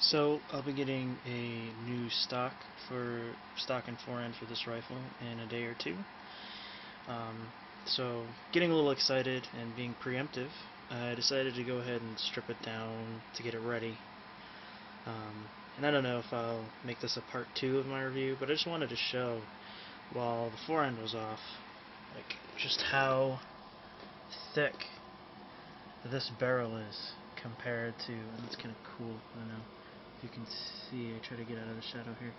So I'll be getting a new stock and forend for this rifle in a day or two. So getting a little excited and being preemptive, I decided to go ahead and strip it down to get it ready. And I don't know if I'll make this a part 2 of my review, but I just wanted to show, while the forend was off, like just how thick this barrel is compared to, and it's kind of cool. I don't know if you can see. I try to get out of the shadow here.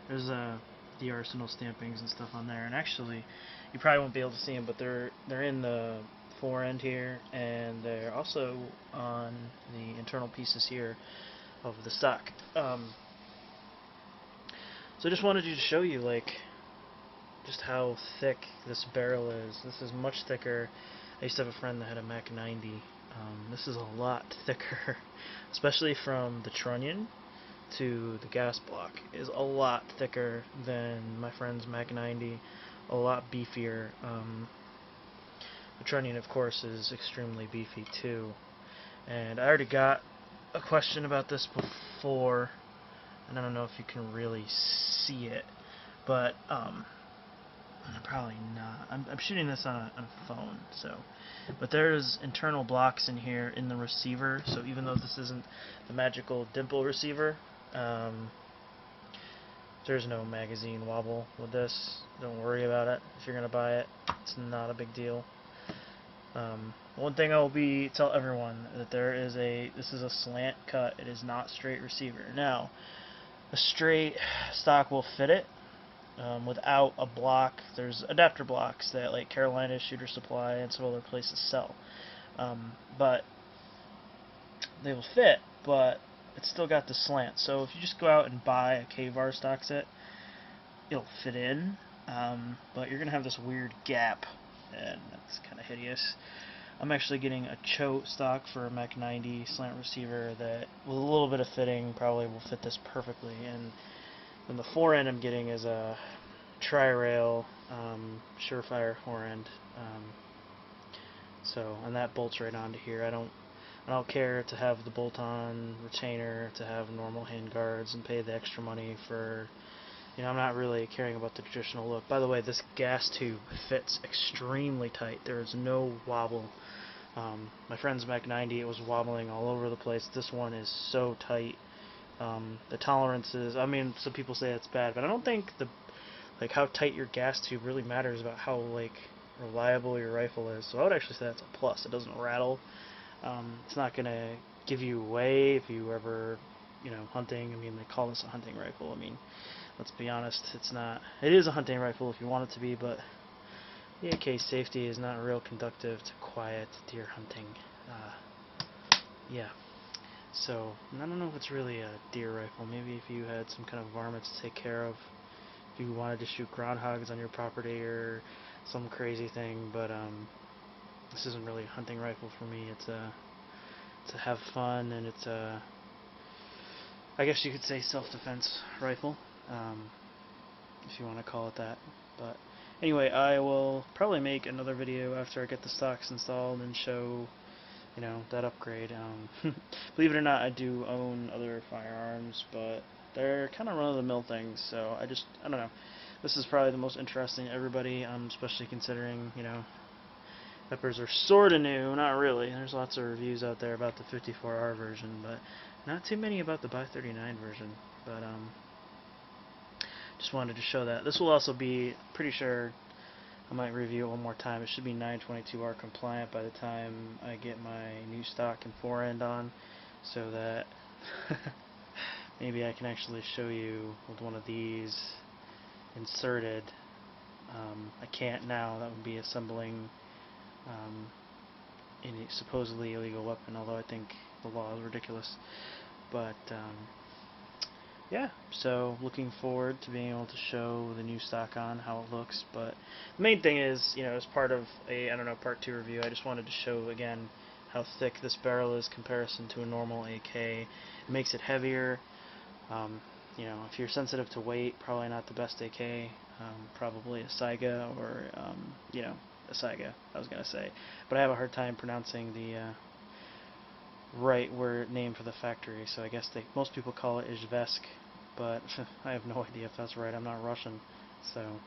There's the Arsenal stampings and stuff on there, and actually, you probably won't be able to see them, but they're in the forend here, and they're also on the internal pieces here of the stock. So I just wanted to show you just how thick this barrel is. This is much thicker. I used to have a friend that had a Mac 90. This is a lot thicker, especially from the trunnion to the gas block is a lot thicker than my friend's Mac 90, a lot beefier. The trunnion, of course, is extremely beefy too. And I already got a question about this before, and I don't know if you can really see it, but probably not. I'm shooting this on a phone, but there's internal blocks in here in the receiver, so even though this isn't the magical dimple receiver, there's no magazine wobble with this. Don't worry about it. If you're going to buy it, it's not a big deal. One thing I will tell everyone that this is a slant cut. It is not straight receiver. Now, a straight stock will fit it without a block. There's adapter blocks that like Carolina Shooter Supply and some other places sell, but they will fit, but it's still got the slant. So if you just go out and buy a K-Var stock set, it'll fit in, but you're gonna have this weird gap, and that's kind of hideous. I'm actually getting a Cho stock for a Mac 90 slant receiver that, with a little bit of fitting, probably will fit this perfectly. And then the forend I'm getting is a tri-rail Surefire forend. And that bolts right onto here. I don't care to have the bolt-on retainer, to have normal hand guards, and pay the extra money for. I'm not really caring about the traditional look. By the way, this gas tube fits extremely tight. There is no wobble. My friend's Mac 90, it was wobbling all over the place. This one is so tight. The tolerances, some people say it's bad, but I don't think how tight your gas tube really matters about how reliable your rifle is. So I would actually say that's a plus. It doesn't rattle. It's not gonna give you away if you ever, hunting. They call this a hunting rifle. Let's be honest, it's not. It is a hunting rifle if you want it to be, but the AK safety is not real conductive to quiet deer hunting. Yeah. So, I don't know if it's really a deer rifle. Maybe if you had some kind of varmints to take care of, if you wanted to shoot groundhogs on your property or some crazy thing, but this isn't really a hunting rifle for me. It's to have fun, and it's a, I guess you could say, self-defense rifle, if you want to call it that. But anyway, I will probably make another video after I get the stocks installed and show that upgrade. Believe it or not, I do own other firearms, but they're kind of run-of-the-mill things, so I don't know. This is probably the most interesting to everybody, especially considering, Veprs are sort of new, not really. There's lots of reviews out there about the 54R version, but not too many about the by 39 version. But just wanted to show that. This will also be, pretty sure, I might review it one more time. It should be 922R compliant by the time I get my new stock and forend on, so that maybe I can actually show you with one of these inserted. I can't now. That would be assembling a supposedly illegal weapon, although I think the law is ridiculous. But yeah, so looking forward to being able to show the new stock on how it looks. But the main thing is, as part of a, part 2 review, I just wanted to show again how thick this barrel is in comparison to a normal AK. It makes it heavier. If you're sensitive to weight, probably not the best AK. Probably a Saiga or, a Saiga, I was going to say. But I have a hard time pronouncing the right word name for the factory. So I guess most people call it Izhevsk, but I have no idea if that's right. I'm not Russian, so.